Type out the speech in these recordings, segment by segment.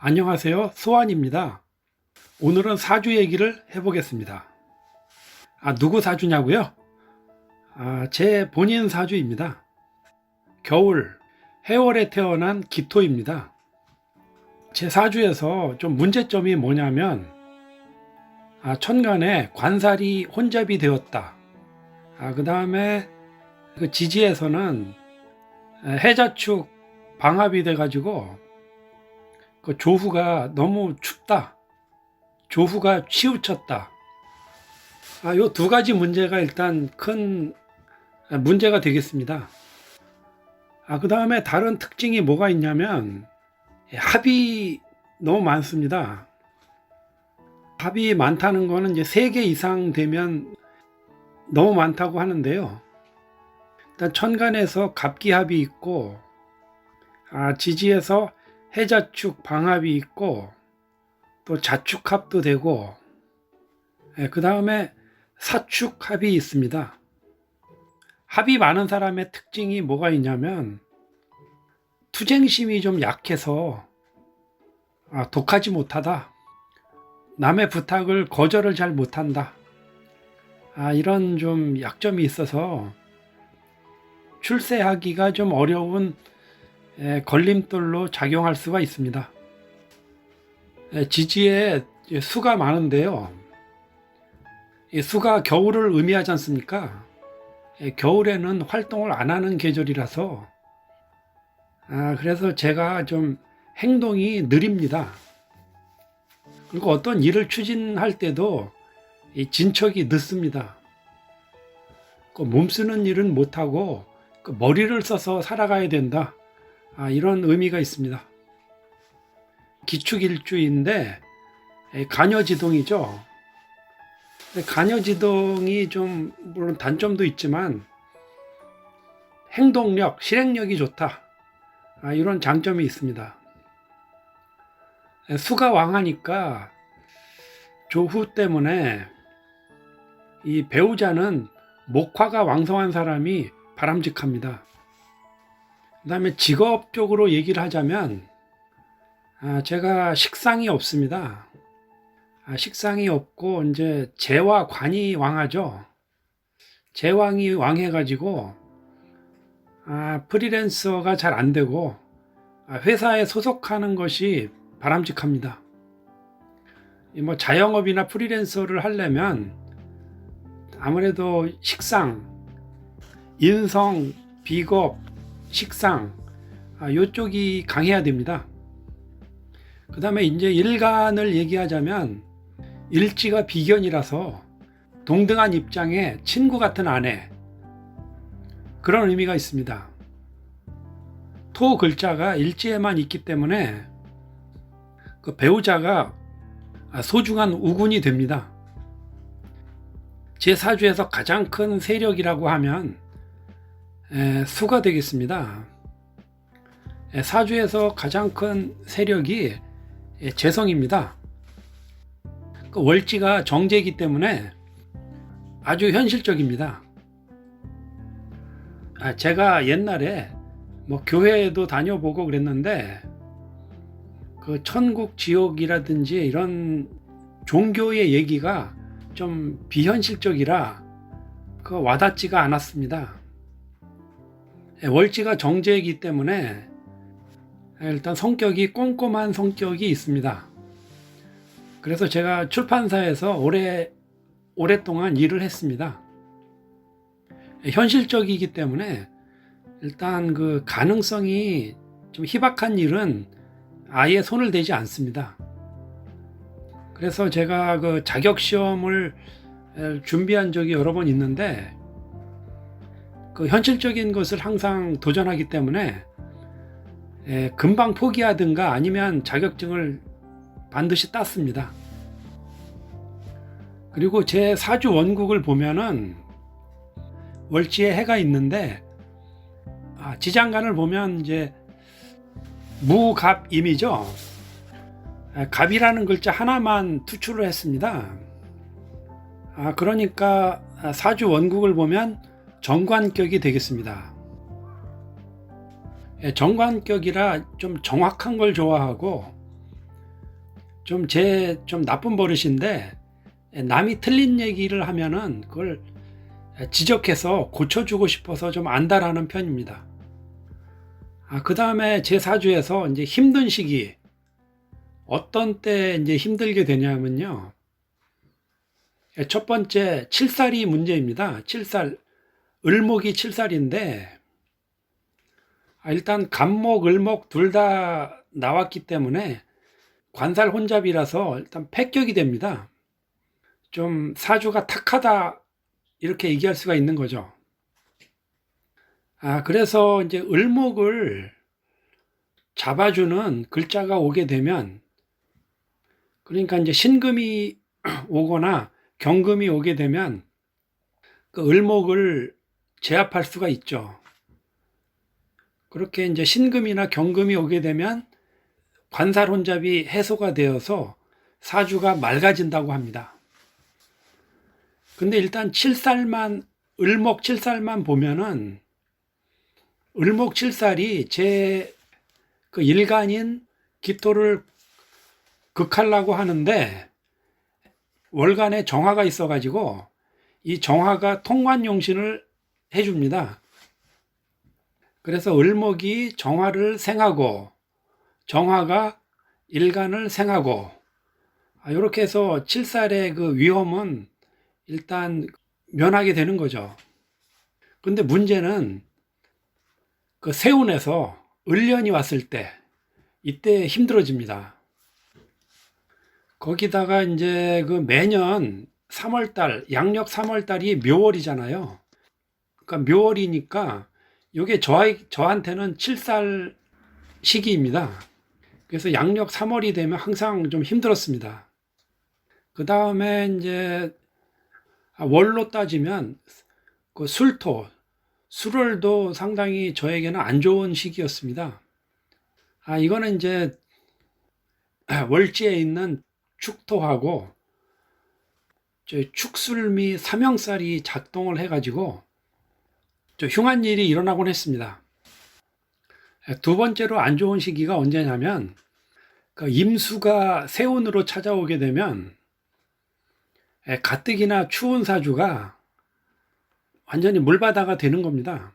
안녕하세요. 소환입니다. 오늘은 사주 얘기를 해보겠습니다. 누구 사주냐고요? 제 본인 사주입니다. 겨울, 해월에 태어난 기토입니다. 제 사주에서 좀 문제점이 뭐냐면 천간에 관살이 혼잡이 되었다. 그 다음에 그 지지에서는 해자축 방합이 돼가지고 그 조후가 너무 춥다. 조후가 치우쳤다. 요 두 가지 문제가 일단 큰 문제가 되겠습니다. 그 다음에 다른 특징이 뭐가 있냐면 합이 너무 많습니다. 합이 많다는 거는 이제 3개 이상 되면 너무 많다고 하는데요. 일단 천간에서 갑기합이 있고 지지에서 해자축 방합이 있고 또 자축합도 되고 그 다음에 사축합이 있습니다. 합이 많은 사람의 특징이 뭐가 있냐면 투쟁심이 좀 약해서 독하지 못하다. 남의 부탁을 거절을 잘 못한다. 이런 좀 약점이 있어서 출세하기가 좀 어려운 걸림돌로 작용할 수가 있습니다. 지지에 수가 많은데요. 이 수가 겨울을 의미하지 않습니까? 겨울에는 활동을 안 하는 계절이라서 그래서 제가 좀 행동이 느립니다. 그리고 어떤 일을 추진할 때도 이 진척이 늦습니다. 몸 쓰는 일은 못하고 머리를 써서 살아가야 된다. 이런 의미가 있습니다. 기축일주인데 간여지동이죠. 간여지동이 좀 물론 단점도 있지만 행동력, 실행력이 좋다. 이런 장점이 있습니다. 수가 왕하니까 조후 때문에 이 배우자는 목화가 왕성한 사람이 바람직합니다. 그 다음에 직업적으로 얘기를 하자면 제가 식상이 없습니다. 식상이 없고 이제 재와 관이 왕하죠. 재왕이 왕해가지고 프리랜서가 잘 안 되고 회사에 소속하는 것이 바람직합니다. 뭐 자영업이나 프리랜서를 하려면 아무래도 식상, 인성, 비겁, 식상 이쪽이 강해야 됩니다. 그 다음에 이제 일간을 얘기하자면 일지가 비견이라서 동등한 입장에 친구 같은 아내, 그런 의미가 있습니다. 토 글자가 일지에만 있기 때문에 그 배우자가 소중한 우군이 됩니다. 제 사주에서 가장 큰 세력이라고 하면 수가 되겠습니다. 사주에서 가장 큰 세력이 재성입니다. 그 월지가 정제이기 때문에 아주 현실적입니다. 제가 옛날에 뭐 교회도 다녀보고 그랬는데 그 천국 지옥이라든지 이런 종교의 얘기가 좀 비현실적이라 와닿지가 않았습니다. 월지가 정제이기 때문에 일단 성격이 꼼꼼한 성격이 있습니다. 그래서 제가 출판사에서 오랫동안 일을 했습니다. 현실적이기 때문에 일단 그 가능성이 좀 희박한 일은 아예 손을 대지 않습니다. 그래서 제가 그 자격시험을 준비한 적이 여러 번 있는데 그 현실적인 것을 항상 도전하기 때문에 금방 포기하든가 아니면 자격증을 반드시 땄습니다. 그리고 제 사주 원국을 보면은 월지에 해가 있는데 지장간을 보면 이제 무갑임이죠. 갑이라는 글자 하나만 투출을 했습니다. 그러니까 사주 원국을 보면 정관격이 되겠습니다. 정관격이라 좀 정확한 걸 좋아하고 좀 나쁜 버릇인데, 남이 틀린 얘기를 하면은 그걸 지적해서 고쳐주고 싶어서 좀 안달하는 편입니다. 그 다음에 제 사주에서 이제 힘든 시기, 어떤 때 이제 힘들게 되냐면요. 첫 번째, 칠살이 문제입니다. 칠살, 을목이 칠살인데, 일단 간목, 을목 둘 다 나왔기 때문에 관살 혼잡이라서 일단 패격이 됩니다. 좀 사주가 탁하다, 이렇게 얘기할 수가 있는 거죠. 그래서 이제 을목을 잡아주는 글자가 오게 되면, 그러니까 이제 신금이 오거나 경금이 오게 되면 그 을목을 제압할 수가 있죠. 그렇게 이제 신금이나 경금이 오게 되면 관살 혼잡이 해소가 되어서 사주가 맑아진다고 합니다. 근데 일단 을목 칠살만 보면은 을목 칠살이 제 그 일간인 기토를 극하려고 하는데 월간에 정화가 있어가지고 이 정화가 통관용신을 해줍니다. 그래서 을목이 정화를 생하고 정화가 일간을 생하고, 이렇게 해서 칠살의 그 위험은 일단 면하게 되는 거죠. 근데 문제는 그 세운에서 을련이 왔을 때, 이때 힘들어집니다. 거기다가 이제 그 매년 3월달, 양력 3월달이 묘월이잖아요. 그러니까 묘월이니까 이게 저한테는 칠살 시기입니다. 그래서 양력 3월이 되면 항상 좀 힘들었습니다. 그 다음에 이제 월로 따지면 그 술월도 상당히 저에게는 안 좋은 시기였습니다. 이거는 이제 월지에 있는 축토하고 축술미 삼형살이 작동을 해가지고 흉한 일이 일어나곤 했습니다. 두 번째로 안 좋은 시기가 언제냐면 그 임수가 세운으로 찾아오게 되면 가뜩이나 추운 사주가 완전히 물바다가 되는 겁니다.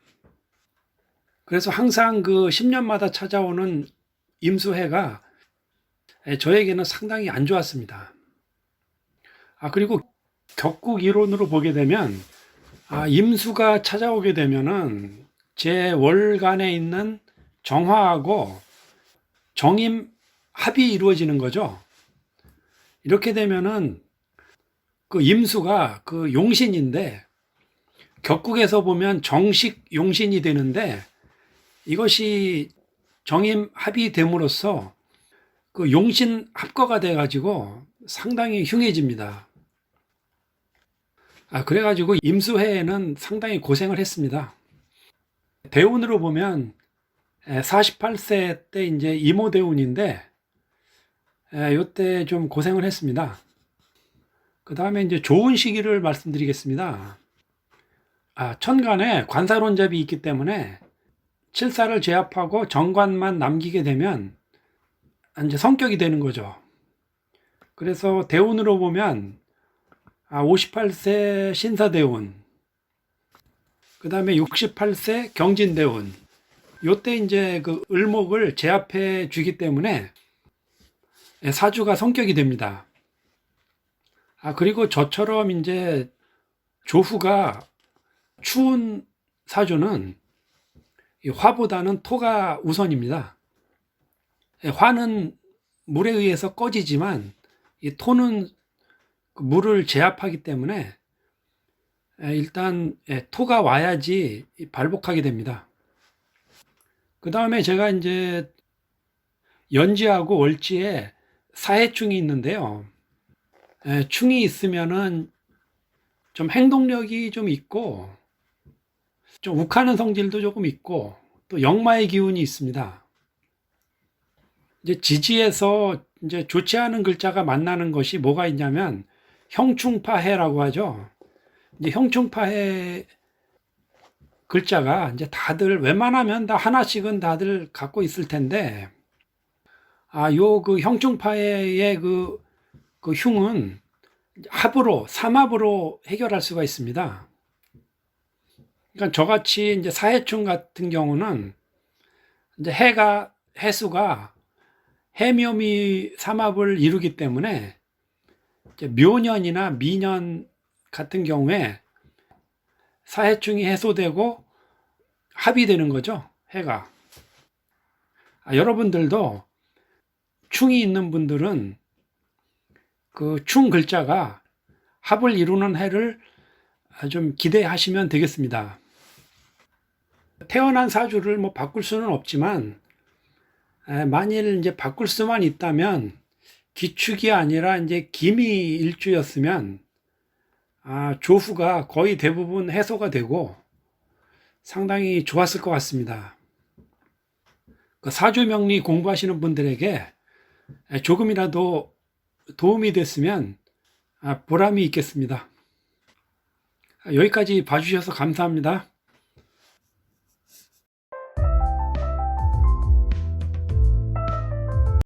그래서 항상 그 10년마다 찾아오는 임수해가 저에게는 상당히 안 좋았습니다. 그리고 격국 이론으로 보게 되면 임수가 찾아오게 되면은 제 월간에 있는 정화하고 정임 합이 이루어지는 거죠. 이렇게 되면은 그 임수가 그 용신인데 격국에서 보면 정식 용신이 되는데, 이것이 정임 합이 됨으로써 그 용신 합거가 돼 가지고 상당히 흉해집니다. 그래가지고 임수해에는 상당히 고생을 했습니다. 대운으로 보면 48세 때 이제 이모대운인데, 요때 좀 고생을 했습니다. 그 다음에 이제 좋은 시기를 말씀드리겠습니다. 천간에 관살혼잡이 있기 때문에 칠살을 제압하고 정관만 남기게 되면 이제 성격이 되는 거죠. 그래서 대운으로 보면 58세 신사대운, 그 다음에 68세 경진대운, 요때 이제 그 을목을 제압해 주기 때문에 사주가 성격이 됩니다. 그리고 저처럼 이제 조후가 추운 사주는 이 화보다는 토가 우선입니다. 화는 물에 의해서 꺼지지만 이 토는 물을 제압하기 때문에 일단 토가 와야지 발복하게 됩니다. 그 다음에 제가 이제 연지하고 월지에 사해충이 있는데요. 충이 있으면은 좀 행동력이 좀 있고 좀 욱하는 성질도 조금 있고 또 역마의 기운이 있습니다. 이제 지지에서 이제 좋지 않은 글자가 만나는 것이 뭐가 있냐면 형충파해라고 하죠. 이제 형충파해 글자가 이제 다들 웬만하면 다 하나씩은 다들 갖고 있을 텐데, 요 그 형충파의 그 흉은 합으로, 삼합으로 해결할 수가 있습니다. 그러니까 저같이 이제 사해충 같은 경우는 이제 해수가 해묘미 삼합을 이루기 때문에 이제 묘년이나 미년 같은 경우에 사해충이 해소되고 합이 되는 거죠, 해가. 여러분들도 충이 있는 분들은 그 충 글자가 합을 이루는 해를 좀 기대하시면 되겠습니다. 태어난 사주를 뭐 바꿀 수는 없지만, 만일 이제 바꿀 수만 있다면 기축이 아니라 이제 기미 일주였으면 조후가 거의 대부분 해소가 되고 상당히 좋았을 것 같습니다. 그 사주명리 공부하시는 분들에게 조금이라도 도움이 됐으면 보람이 있겠습니다. 여기까지 봐주셔서 감사합니다.